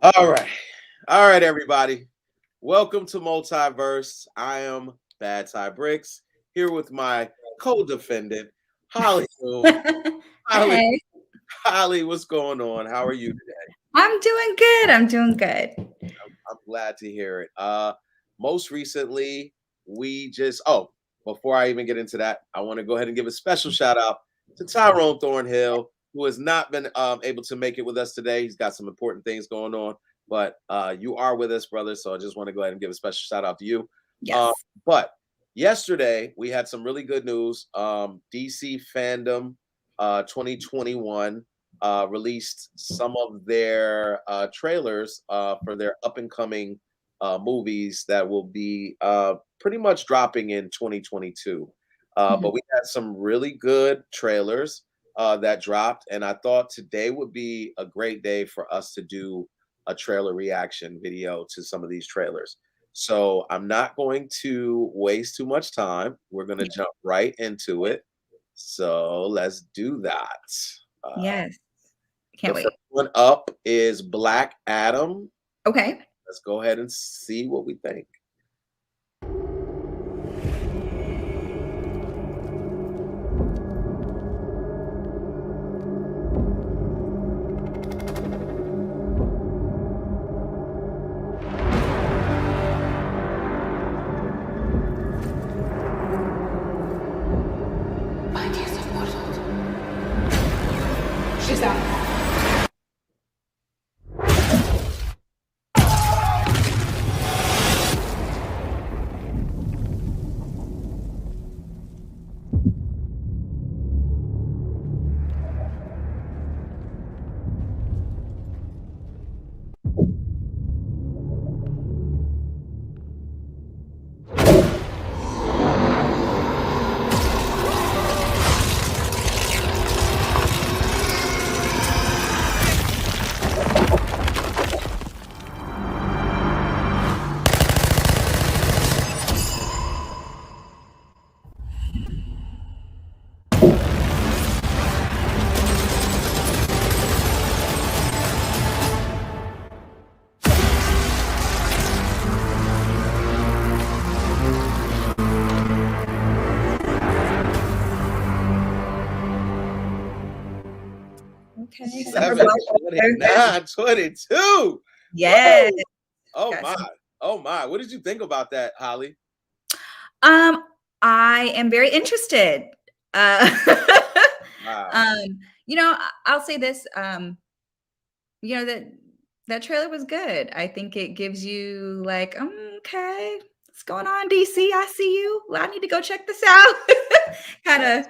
All right. All right, everybody. Welcome to Multiverse. I am Bad Ty Bricks here with my co-defendant, Holly. Holly, Hey, Holly, what's going on? How are you today? I'm doing good. I'm doing good. I'm glad to hear it. Most recently, we just before I even get into that, I want to go ahead and give a special shout out to Tyrone Thornhill, who has not been able to make it with us today. He's got some important things going on, but you are with us, brother. So I just want to go ahead and give a special shout out to you. Uh, Yes. but yesterday we had some really good news. DC Fandom 2021 released some of their trailers for their up and coming movies that will be pretty much dropping in 2022. But Mhm. we had some really good trailers that dropped, and I thought today would be a great day for us to do a trailer reaction video to some of these trailers. So I'm not going to waste too much time. We're going to Yeah. jump right into it. So let's do that. Uh, Yes. the Can't first wait. one up is Black Adam. Okay. Let's go ahead and see what we think. Ideas of world. She's out. Okay. Summer 7, blockbuster. 29, 22. Yes. Woo! Oh Got my. some. Oh my. What did you think about that, Holly? Um, I am very interested. Uh, Wow. um, I'll say this. That trailer was good. I think it gives you like, okay, what's going on, DC? I see you. Well, I need to go check this out. Kind of,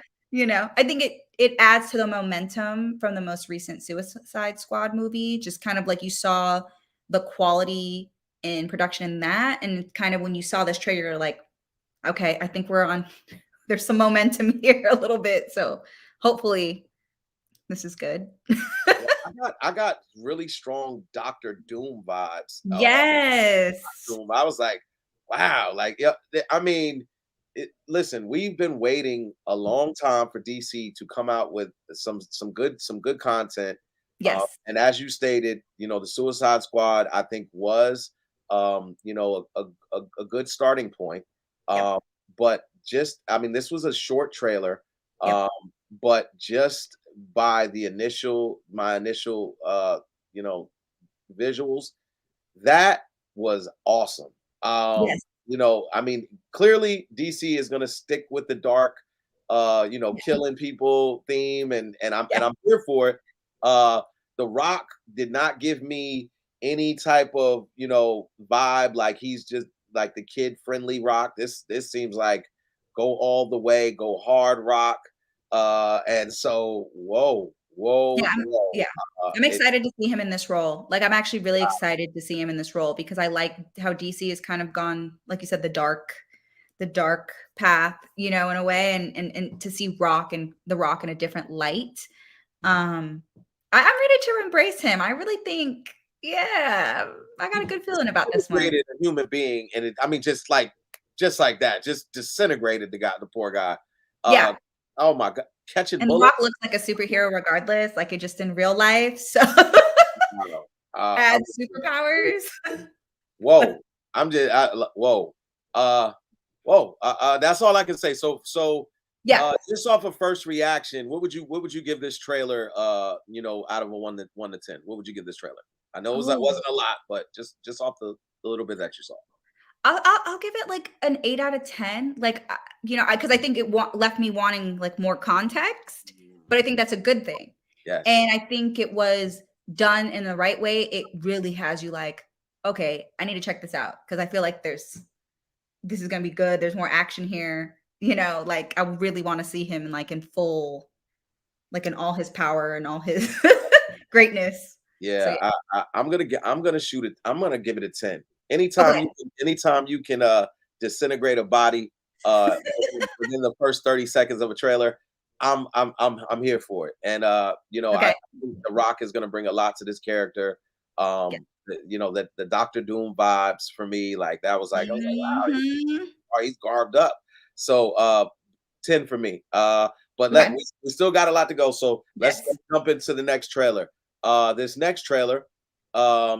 I think it adds to the momentum from the most recent Suicide Squad movie. Just kind of like you saw the quality in production in that, and kind of when you saw this trailer, you're like, okay, I think we're on. There's some momentum here a little bit. So hopefully this is good. Yeah, I got really strong Doctor Doom vibes. Yes. Doom. I was like, wow, like yeah. I mean, listen, we've been waiting a long time for DC to come out with some good content. Yes. And as you stated, the Suicide Squad, I think was a good starting point. Yep. Um, but just I mean, this was a short trailer. Yep. Um, but just by my initial you know visuals, that was awesome. Yes. I mean, clearly DC is going to stick with the dark, Yeah. killing people theme, and I'm Yeah. here for it. Uh, the Rock did not give me any type of vibe like he's just like the kid friendly Rock. This seems like go all the way, go hard Rock. And so Yeah. whoa. Yeah. I'm It excited to see him in this role. Like, I'm actually really excited to see him in this role because I like how DC has kind of gone, like you said, the dark path, in a way, and to see the Rock in a different light. Um, I'm ready to embrace him. I really think, yeah, I got a good feeling about this one. disintegrated a human being, and I mean, just like that, just disintegrated the poor guy. Uh, Yeah. oh my god, catching And The Rock bullets. looks like a superhero regardless, like it just in real life. So Add superpowers. Whoa, I'm just whoa, whoa. That's all I can say. Yeah. Just off of first reaction, what would you give this trailer? Out of a 1 to 10, what would you give this trailer? I know that Oh, wasn't a lot, but just off the little bit that you saw. I'll give it like an 8 out of 10. Like, because I think it left me wanting like more context, but I think that's a good thing. Yes. And I think it was done in the right way. It really has you like, okay, I need to check this out because I feel like this is gonna be good. There's more action here. Like I really want to see him like in full, like in all his power and all his greatness. So Yeah, I'm gonna shoot it. I'm gonna give it a 10. okay. Anytime you can disintegrate a body within the first 30 seconds of a trailer, I'm here for it. And I Okay. think The Rock is gonna bring a lot to this character. Yeah. The Doctor Doom vibes for me, like that was like, I was like, wow, Mhm. he's garbed up. So 10 for me. But Okay. we still got a lot to go. So let's Yes. jump into the next trailer. This next trailer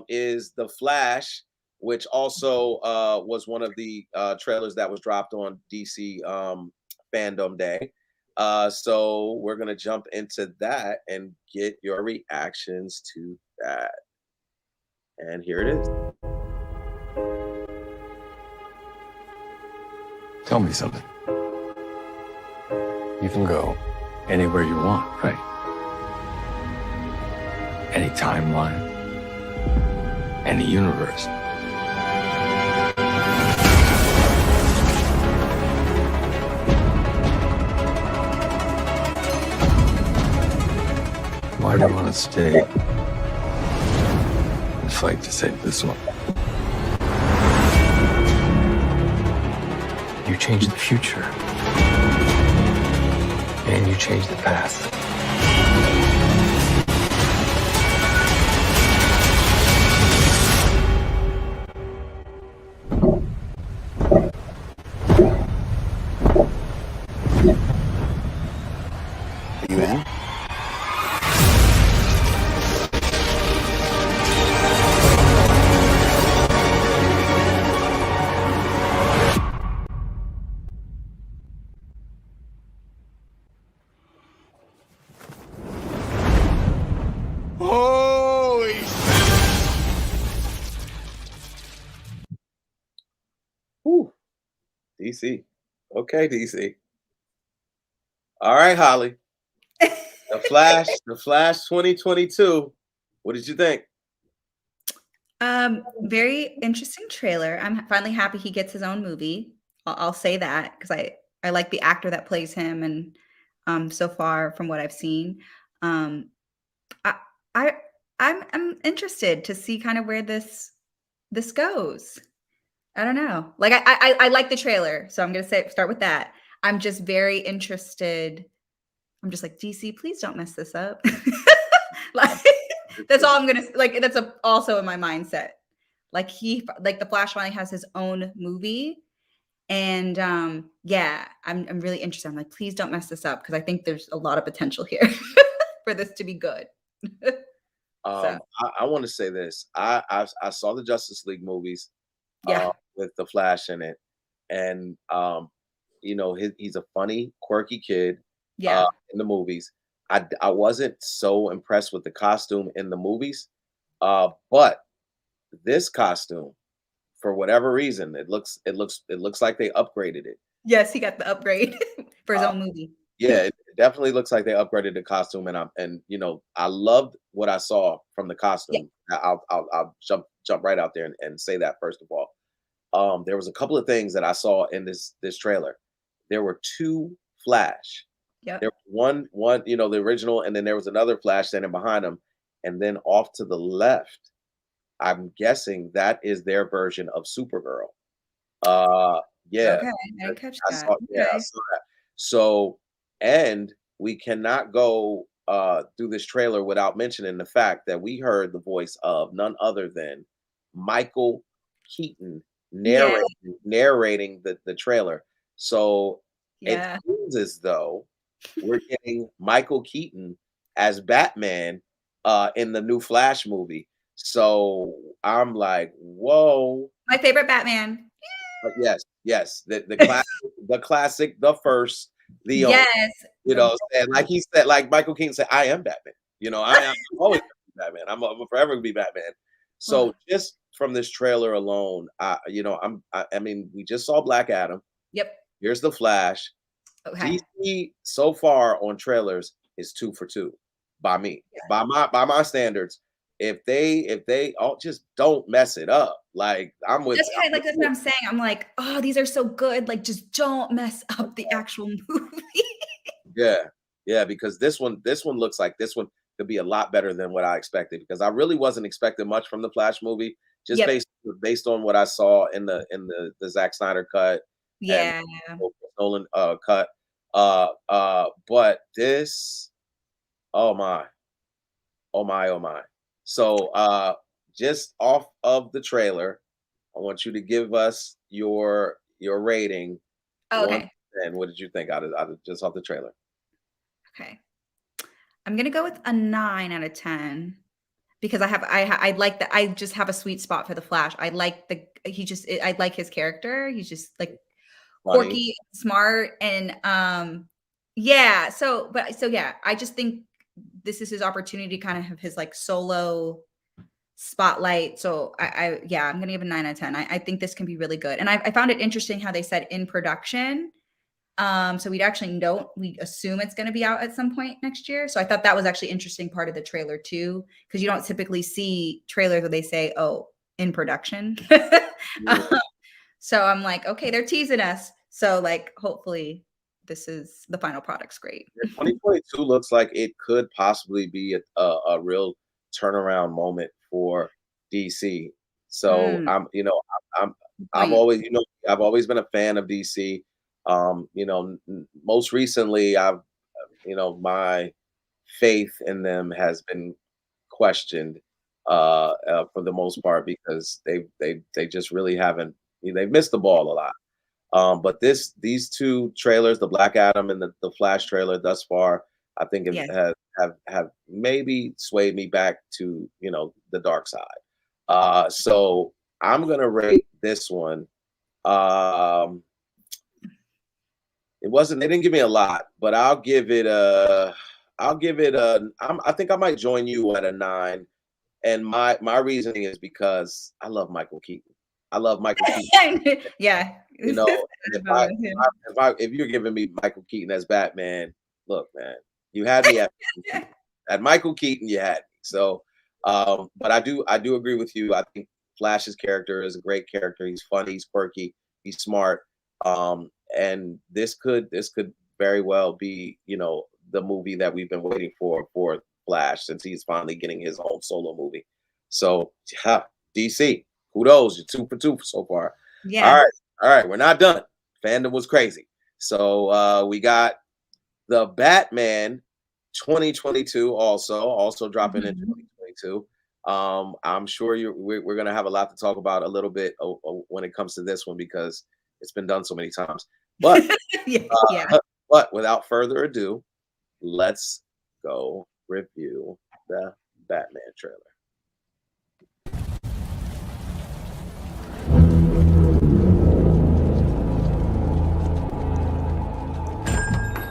is The Flash, which also was one of the trailers that was dropped on DC Fandome Day. So we're gonna jump into that and get your reactions to that. And here it is. Tell me something. You can go anywhere you want, right? Any timeline, any universe. Why do you want to stay and fight to save this one? You change the future. And you change the past. You in? Holy Whew. DC. Okay, DC. All right, Holly. The Flash 2022. What did you think? Very interesting trailer. I'm finally happy he gets his own movie. I'll say that because I like the actor that plays him, and so far from what I've seen, um, I I I'm interested to see kind of where this goes. I don't know. Like I like the trailer, so I'm gonna start with that. I'm just very interested. I'm just like DC, please don't mess this up. Like that's all I'm gonna like. That's also in my mindset. Like the Flash finally has his own movie, and yeah, I'm really interested. I'm like, please don't mess this up because I think there's a lot of potential here for this to be good. So I want to say this. I saw the Justice League movies yeah, with the Flash in it, and he's a funny, quirky kid yeah, in the movies. I wasn't so impressed with the costume in the movies, but this costume, for whatever reason, it looks like they upgraded it. yes, he got the upgrade for his Uh, own movie. yeah, it definitely looks like they upgraded the costume, and I loved what I saw from the Yeah, costume. I'll jump right out there and say that first of all. There was a couple of things that I saw in this trailer. There were two Flash. yep. There was one, the original, and then there was another Flash standing behind him, and then off to the left, I'm guessing that is their version of Supergirl. Uh, yeah, Okay, I didn't catch I that. saw, yeah, I Okay. saw that. So, and we cannot go through this trailer without mentioning the fact that we heard the voice of none other than Michael Keaton Yeah, narrating the trailer. So it yeah. seems as though we're getting Michael Keaton as Batman in the new Flash movie. So I'm like, whoa. My favorite Batman. Yes. The classic, the first, the only. Yes. You know, and like he said, like Michael Keaton said, I am Batman. You know, I'm always gonna be Batman. I'm forever gonna be Batman. So just from this trailer alone, I mean, we just saw Black Adam. Yep. Here's the Flash. Okay. DC so far on trailers is 2 for 2 by me, by my standards. If they all just don't mess it up, like I'm with. That's what I'm saying. I'm like, oh, these are so good. Like, just don't mess up the actual movie. Yeah, because this one looks like this one could be a lot better than what I expected, because I really wasn't expecting much from the Flash movie, just based on what I saw in the Zack Snyder cut, and Nolan cut. But this, oh my. So just off of the trailer, I want you to give us your rating. Okay. And what did you think out of just off the trailer? Okay. I'm gonna go with a 9 out of 10 because I like that. I just have a sweet spot for the Flash. I like I like his character. He's just like quirky, smart, and yeah. So yeah, I just think this is his opportunity to kind of have his like solo spotlight. So I'm gonna give a 9 out of 10. I think this can be really good. And I found it interesting how they said in production. So we assume it's going to be out at some point next year. So I thought that was actually interesting part of the trailer too, because you don't typically see trailers where they say, "Oh, in production." So I'm like, okay, they're teasing us. So like, hopefully, the final product's great. 2022 looks like it could possibly be a real turnaround moment for DC. So I've always been a fan of DC. Most recently, my faith in them has been questioned for the most part, because they just really haven't. They've missed the ball a lot. But these two trailers, the Black Adam and the Flash trailer, thus far, I think have maybe swayed me back to the dark side. So I'm gonna rate this one. They didn't give me a lot, but I'll give it a, I think I might join you at a 9. And my reasoning is because I love Michael Keaton. Yeah. If you're giving me Michael Keaton as Batman, look, man, you had me at Michael Keaton, you had me. So, but I do agree with you. I think Flash's character is a great character. He's funny, he's quirky, he's smart. And this could very well be, the movie that we've been waiting for Flash, since he's finally getting his own solo movie. So, DC, kudos, you're 2 for 2 so far. Yeah. All right, we're not done. Fandom was crazy. So we got the Batman 2022 also dropping in 2022. I'm sure we're gonna have a lot to talk about a little bit when it comes to this one, because it's been done so many times. But but without further ado, let's go review the Batman trailer.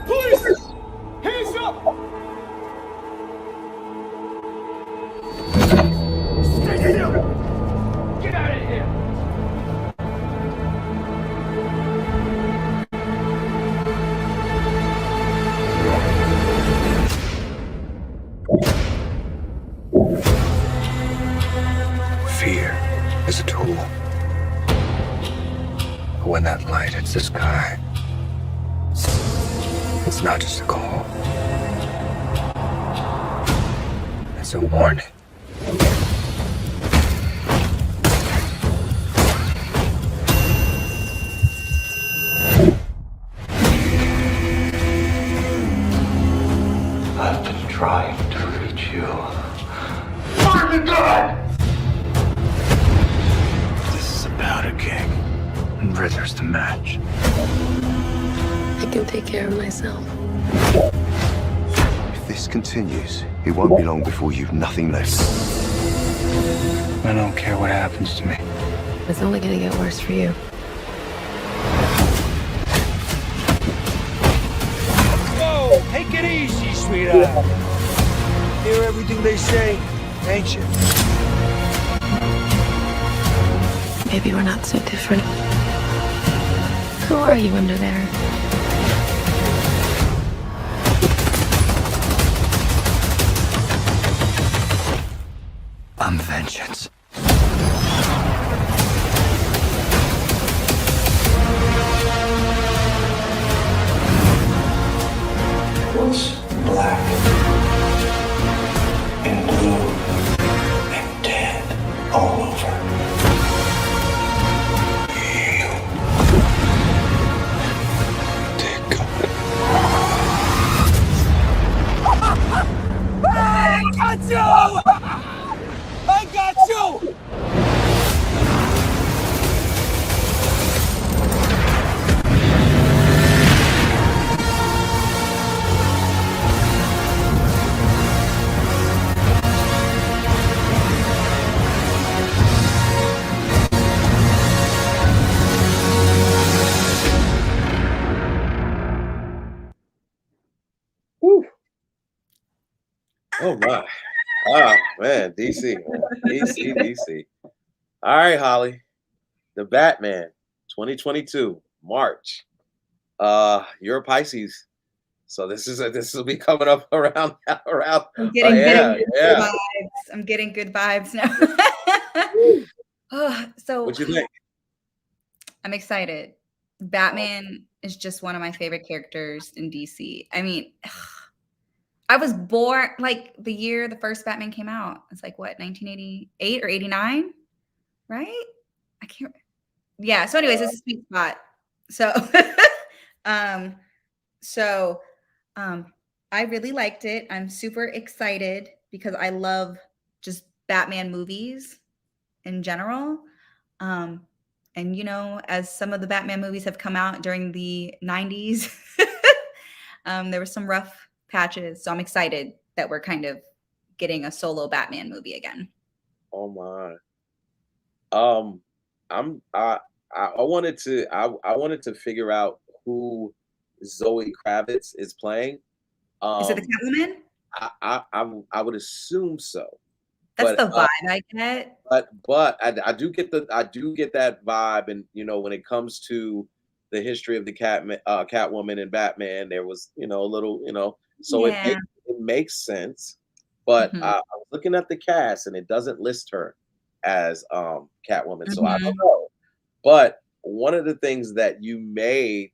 Police! Hands up! Stay still! Get out of here! Fear is a tool. But when that light hits the sky, it's not just a call. It's a warning. I've been trying to reach you. Find the gun! This is about a king, and Riddler's the match. I can take care of myself. If this continues, it won't be long before you've nothing left. I don't care what happens to me. It's only gonna get worse for you. Whoa, take it easy, sweetheart. Hear everything they say, ain't you? Maybe we're not so different. Who are you under there? I'm vengeance. What's black and blue and dead all over? You. Take it. I got you! I got you! Whew. Oh my. Ah man, DC, man. DC. All right, Holly. The Batman 2022, March. You're a Pisces. So this will be coming up around. I'm getting Yeah. good vibes. I'm getting good vibes now. So What you think? I'm excited. Batman is just one of my favorite characters in DC. I mean, I was born like the year the first Batman came out. It's like what, 1988 or 89, right? I can't. Yeah. So, anyways, it's a sweet spot. So, um, so, I really liked it. I'm super excited because I love just Batman movies in general. And you know, as some of the Batman movies have come out during the 90s, there were some rough patches. So I'm excited that we're kind of getting a solo Batman movie again. Oh my. I wanted to figure out who Zoe Kravitz is playing. Is it the Catwoman? I would assume so. That's But the vibe I get. but I do get that vibe, and you know, when it comes to the history of the Catwoman and Batman, there was, you know, a little, you know, so Yeah. it makes sense. But Mhm. I was looking at the cast, and it doesn't list her as Catwoman, so I Mhm. don't know. But one of the things that you may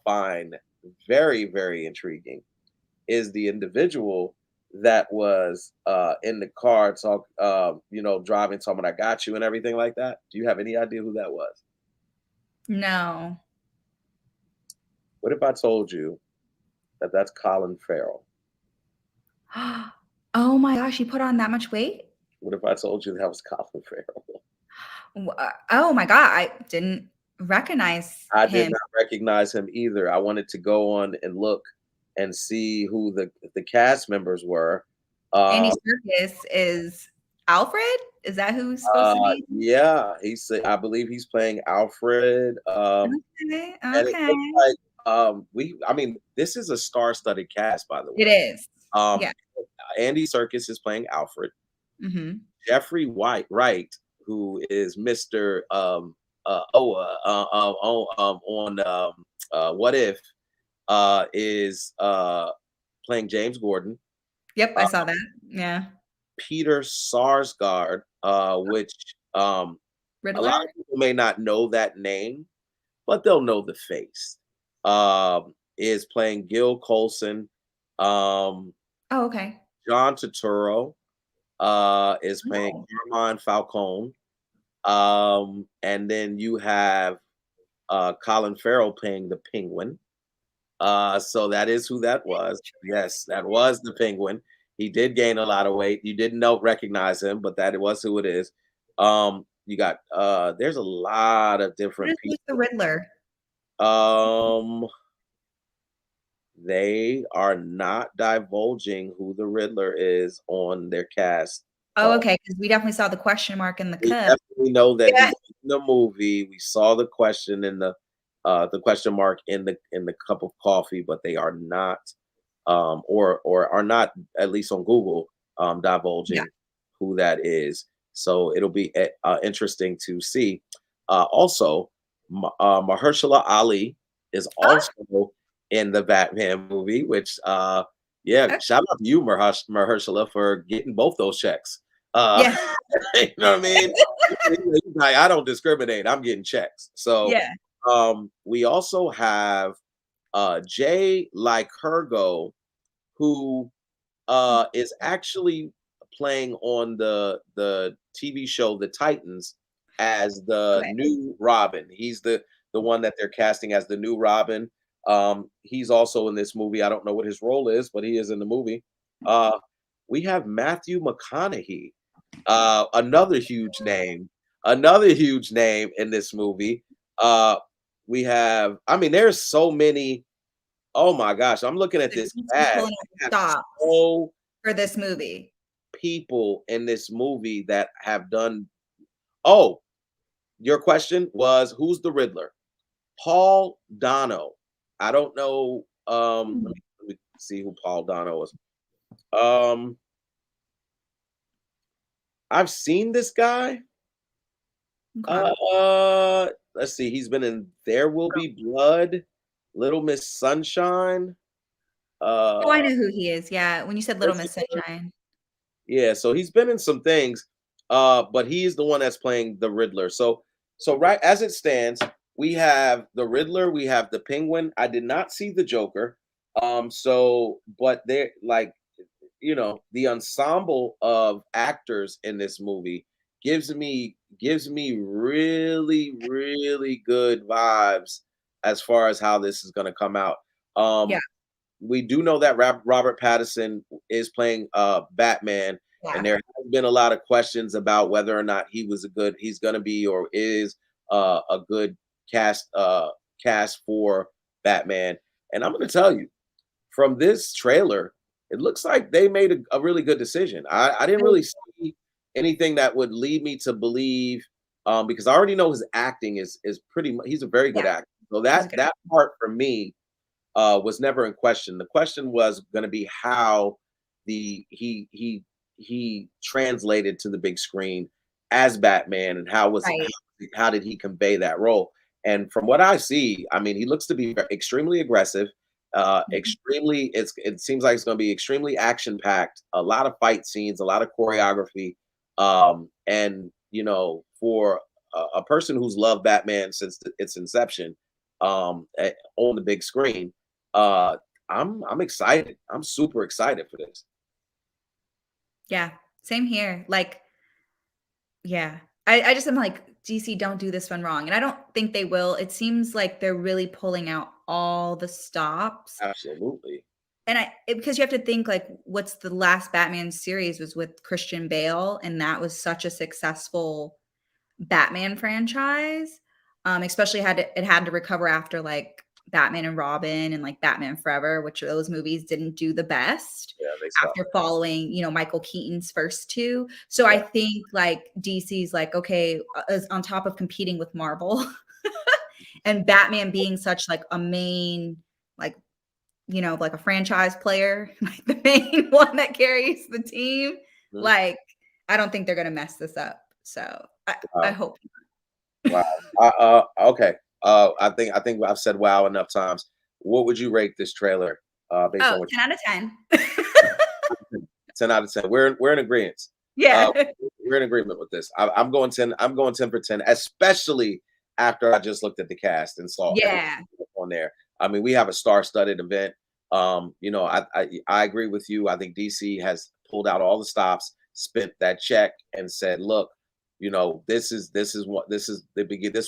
find very, very intriguing is the individual that was in the car you know, driving, talking about I got you and everything like that. Do you have any idea who that was? No. What if I told you that that's Colin Farrell? Oh my gosh, he put on that much weight? What if I told you that was Colin Farrell? Oh my God, I didn't recognize I did him. not recognize him either. I wanted to go on and look and see who the cast members were. Andy Um, Serkis is Alfred? Is that who's supposed to be? yeah, I believe he's playing Alfred. Okay, And it looks okay. like I mean, this is a star-studded cast, by the It way. is. Um, Yeah. Andy Serkis is playing Alfred. Mhm. Jeffrey Wright, who is Mr. On What If, is playing James Gordon. Yep, I Uh, saw that. Yeah. Peter Sarsgaard, which a lot Riddler? of people may not know that name, but they'll know the face. Is playing Gil Colson. Um, Oh, okay. John Turturro is playing Oh. Carmine Falcone. And then you have Colin Farrell playing the Penguin. So that is who that was. Yes, that was the Penguin. He did gain a lot of weight. You didn't recognize him, but that was who it is. You got there's a lot of What different is with the people. Riddler? They are not divulging who the Riddler is on their cast. Oh, okay, because we definitely saw the question mark in the We cup. definitely know that Yeah. he's in the movie. We saw the question in the question mark in the cup of coffee, but they are not or are not, at least on Google, Yeah. divulging who that is. So it'll be interesting to see. Also, Mahershala Ali is Oh, also in the Batman movie, which yeah, okay. shout out to you, Mahershala, for getting both those checks. Yeah. You know what I mean? He's like, I don't discriminate. I'm getting checks. So Yeah. we also have Jay Lycurgo, who is actually playing on the TV show The Titans as the Okay. new Robin. He's the one that they're casting as the new Robin. He's also in this movie. I don't know what his role is, but he is in the movie. We have Matthew McConaughey, another huge name in this movie. We have, I mean, there's so many. Oh my gosh, I'm looking at So this he's cast. pulling out We the have stops so for this movie. people in this movie that have done. Oh, your question was who's the Riddler? Paul Dano. I don't know. Let me see who Paul Dano is. Um, I've seen this guy. Okay. Let's see. He's been in There Will Be Blood, Little Miss Sunshine. Oh, I Uh, know who he is. Yeah, when you said Little Miss Sunshine. yeah, so he's been in some things, but he's the one that's playing the Riddler. So right as it stands, we have the Riddler, we have the Penguin. I did not see the Joker. So but they're like, the ensemble of actors in this movie gives me really, really good vibes as far as how this is gonna come out. Yeah. We do know that Robert Pattinson is playing Batman, and Yeah. there has been a lot of questions about whether or not he's going to be or is a good cast for Batman. And I'm going to tell you, from this trailer, it looks like they made a really good decision. I didn't Oh, really see anything that would lead me to believe, because I already know his acting is pretty. He's a very good yeah. actor. So He's a that good that part for me was never in question. The question was going to be how the he translated to the big screen as Batman, and right. how did he convey that role? And from what I see, I mean, he looks to be extremely aggressive. Mhm. It seems like it's going to be extremely action packed. A lot of fight scenes, a lot of choreography, and for a person who's loved Batman since its inception, on the big screen, uh, I'm excited. I'm super excited for this. Yeah. Same here. Like, yeah. I just am like, DC, don't do this one wrong. And I don't think they will. It seems like they're really pulling out all the stops. Absolutely. And because you have to think like what's the last Batman series was with Christian Bale, and that was such a successful Batman franchise. Especially it had to recover after like Batman and Robin and like Batman Forever, which those movies didn't do the best Yeah, they suck. after following, Michael Keaton's first two. So Yeah. I think like DC's like, okay, is on top of competing with Marvel and Batman being such like a main, like, like a franchise player, like the main one that carries the team. Mhm. Like, I don't think they're gonna mess this up. So I Wow. hope. Wow. Okay. I think I've said wow enough times. What would you rate this trailer? Based Oh, on what 10 out of 10. 10 out of 10. We're in agreement. Uh, Yeah. we're in agreement with this. I'm going 10. I'm going 10 for 10, especially after I just looked at the cast and saw everything Yeah. on there. I mean, we have a star-studded event. I agree with you. I think DC has pulled out all the stops, spent that check, and said, "Look, this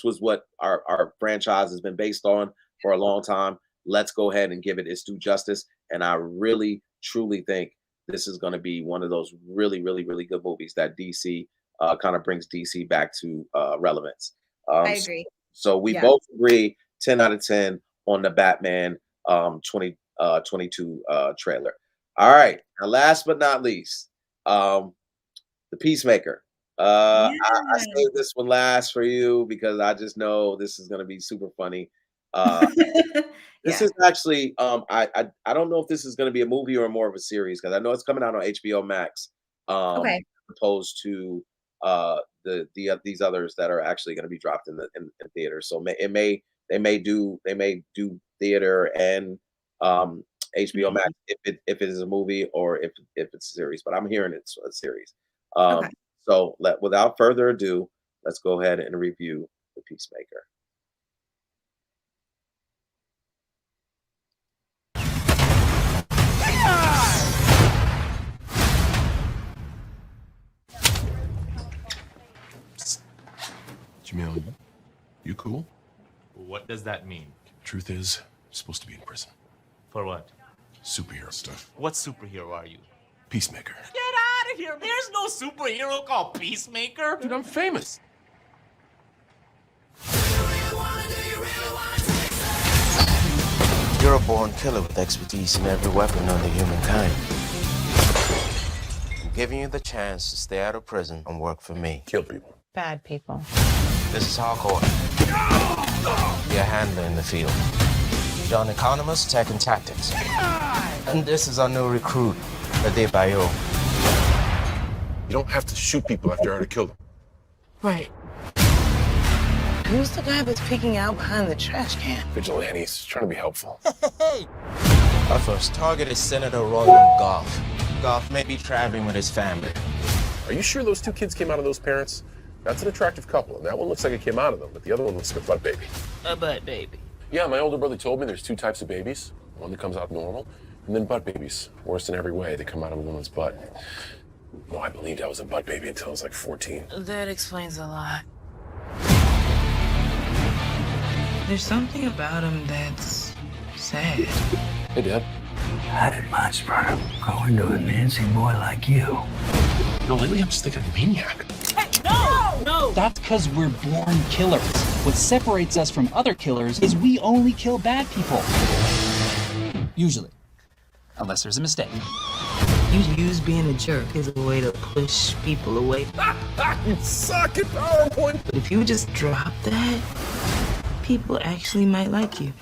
was what our franchise has been based on for a long time. Let's go ahead and give it its due justice." And I really, truly think this is going to be one of those really, really, really good movies that DC kind of brings DC back to relevance. I So, agree. so we Yeah. both agree 10 out of 10 on the Batman 2022 trailer. All right. Now, last but not least, um, The Peacemaker. Yeah. I saved this one last for you because I just know this is gonna be super funny. Uh, this Yeah. is actually I don't know if this is gonna be a movie or more of a series because I know it's coming out on HBO Max. Okay. Opposed to these others that are actually going to be dropped in theater. So they may do theater and HBO Max Mhm. if it is a movie or if it's a series. But I'm hearing it's a series. Okay. So without further ado, let's go ahead and review the Peacemaker. Jamil, you cool? What does that mean? Truth is, you're supposed to be in prison. For what? Superhero stuff. What superhero are you? Peacemaker. Get out of here! There's no superhero called Peacemaker! Dude, I'm famous. You're a born killer with expertise in every weapon known to humankind. I'm giving you the chance to stay out of prison and work for me. Kill people. Bad people. This is hardcore. Be a handler in the field. John Economist, Tech and Tactics. And this is our new recruit, Adebayo. You don't have to shoot people after you already killed them. Right. Who's the guy that's peeking out behind the trash can? Vigilantes, trying to be helpful. Our first target is Senator Roland Goff. Goff may be traveling with his family. Are you sure those two kids came out of those parents? That's an attractive couple, and that one looks like it came out of them, but the other one looks like a butt baby. A butt baby. Yeah, my older brother told me there's two types of babies. One that comes out normal, and then butt babies. Worse in every way, they come out of a woman's butt. No, I believed I was a butt baby until I was like 14. That explains a lot. There's something about him that's sad. Hey, Dad. How did my sperm go into a Nancy boy like you? No, lately I'm just thinking maniac. No! That's because we're born killers. What separates us from other killers is we only kill bad people. Usually. Unless there's a mistake. You use being a jerk as a way to push people away. You suck at PowerPoint. But if you just drop that, people actually might like you.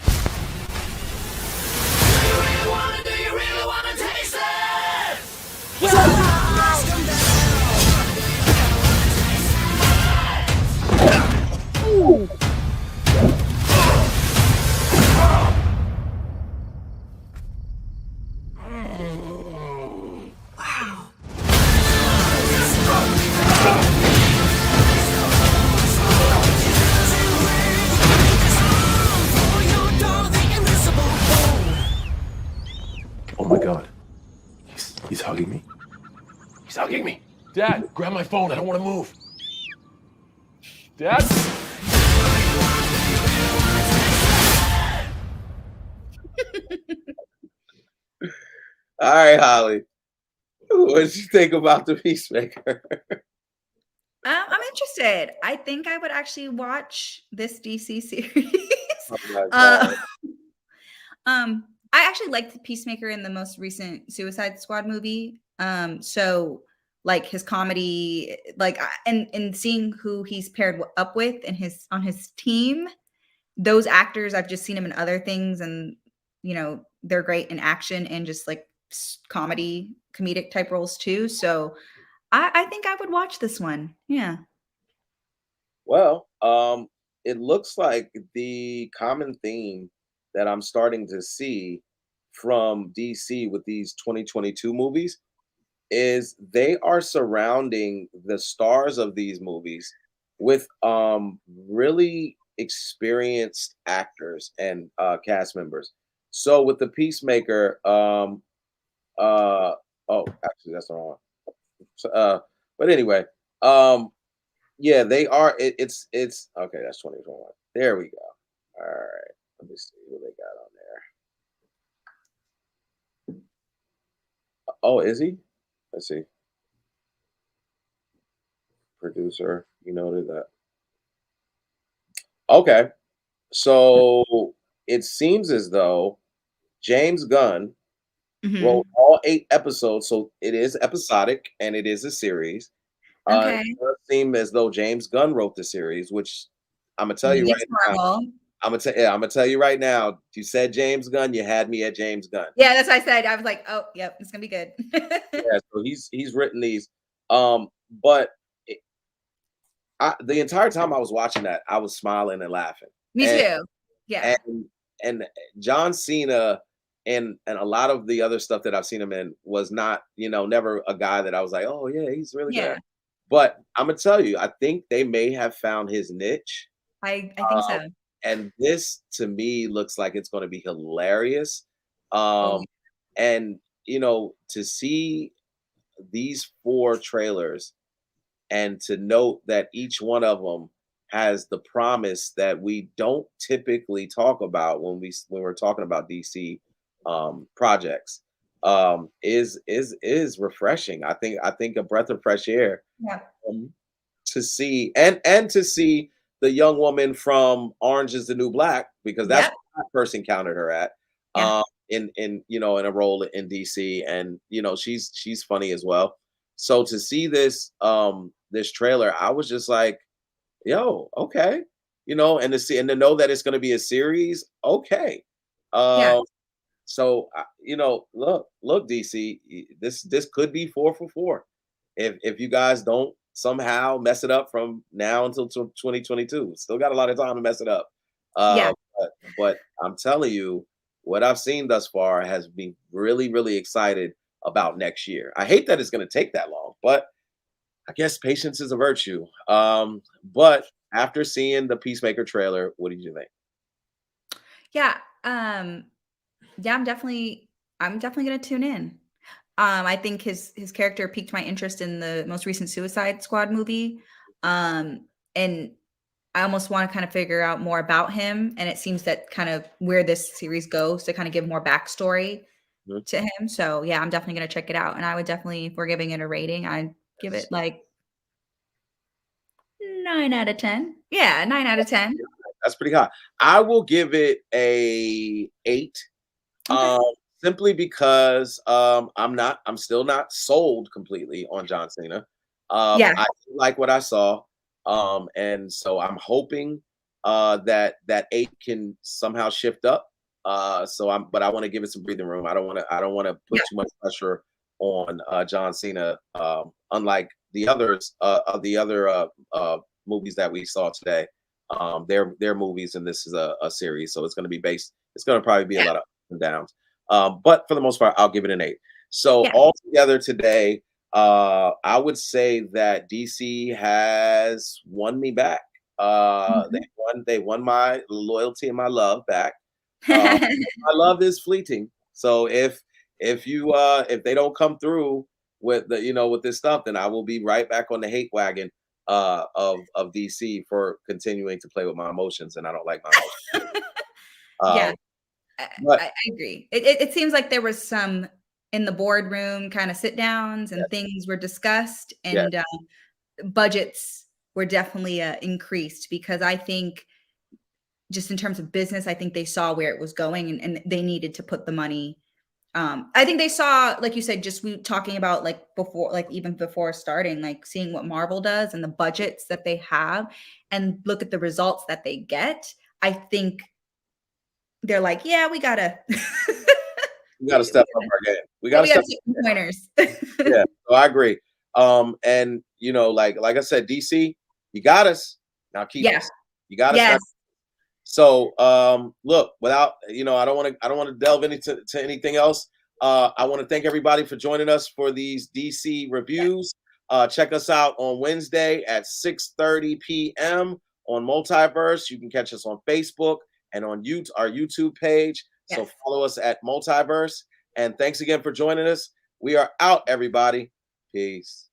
Oh my God. He's hugging me. He's hugging me. Dad, grab my phone. I don't want to move. Dad? All right, Holly. What did you think about the Peacemaker? I'm interested. I think I would actually watch this DC series. Oh my God. I actually liked the Peacemaker in the most recent Suicide Squad movie. So like his comedy, and seeing who he's paired up with and on his team, those actors, I've just seen him in other things, and they're great in action and just like comedic type roles too. So I think I would watch this one. Yeah. Well, it looks like the common theme that I'm starting to see from DC with these 2022 movies is they are surrounding the stars of these movies with really experienced actors and cast members. So with the Peacemaker, oh, actually that's the wrong one. But anyway, yeah, they are. It's okay. That's 2021. There we go. All right, let me see what they got on there. Oh, is he? Let's see. Producer, you noted that. Okay, so it seems as though James Gunn Mhm. wrote all 8 episodes, so it is episodic and it is a series. Okay. It does seem as though James Gunn wrote the series, which I'm gonna tell you Leaves right now. Marvel. I'm gonna tell you right now. If you said James Gunn, you had me at James Gunn. Yeah, that's what I said. I was like, oh, yep, it's gonna be good. Yeah, so he's written these. But the entire time I was watching that, I was smiling and laughing. Me And too. Yeah. and John Cena and a lot of the other stuff that I've seen him in was not, never a guy that I was like, oh yeah, he's really Yeah. good. But I'm gonna tell you, I think they may have found his niche. I think so. And this to me looks like it's going to be hilarious. Oh, And to see these 4 trailers and to note that each one of them has the promise that we don't typically talk about when we're talking about DC projects is refreshing. I think a breath of fresh air yeah. to see and to see the young woman from Orange is the New Black, because that's Yep. what I first encountered her at Yeah. in in a role in DC, and she's funny as well. So to see this trailer, I was just like, yo, okay. And to see and to know that it's going to be a series, okay. Yeah. So look, DC, this could be 4 for 4 if you guys don't somehow mess it up from now until 2022. Still got a lot of time to mess it up. Yeah. But I'm telling you, what I've seen thus far has been really, really excited about next year. I hate that it's going to take that long, but I guess patience is a virtue. But after seeing the Peacemaker trailer, what did you think? Yeah. Yeah, I'm definitely gonna tune in. I think his character piqued my interest in the most recent Suicide Squad movie. And I almost want to kind of figure out more about him. And it seems that kind of where this series goes to kind of give more backstory Mhm. to him. So yeah, I'm definitely gonna check it out. And I would definitely, if we're giving it a rating, I'd give it like 9 out of 10. Yeah, 9 out of 10. That's pretty high. I will give it a 8. Okay. Um, Simply because I'm still not sold completely on John Cena. Yeah. I do like what I saw. And so I'm hoping that 8 can somehow shift up. But I want to give it some breathing room. I don't want to put Yeah. too much pressure on John Cena. Unlike the others of the other movies that we saw today. They're movies and this is a series, so it's going to be based. It's going to probably be a lot of ups and downs. But for the most part, I'll give it an 8. So Yeah. altogether today, I would say that DC has won me back. Mhm. They won my loyalty and my love back. My love is fleeting. So if they don't come through with with this stuff, then I will be right back on the hate wagon of DC for continuing to play with my emotions, and I don't like my emotions. Yeah. Um, I, but I agree. It seems like there was some in the boardroom kind of sit downs and yes, things were discussed, yes, and budgets were definitely increased because I think just in terms of business, I think they saw where it was going, and they needed to put the money. I think they saw, like you said, just we talking about like before, like even before starting, like seeing what Marvel does and the budgets that they have, and look at the results that they get. I think they're like, yeah, we gotta. we got to step up our game. We got Yeah, to we step. gotta take some pointers. Yeah, so I agree. And like I said, DC, you got us. Now keep Yeah. us. You got us. Now. Yes. So look, without I don't want to delve into anything else. I want to thank everybody for joining us for these DC reviews. Check us out on Wednesday at 6:30 p.m. on MulTYversed. You can catch us on Facebook and on our YouTube page. So Yes. follow us at MulTYversed. And thanks again for joining us. We are out, everybody. Peace.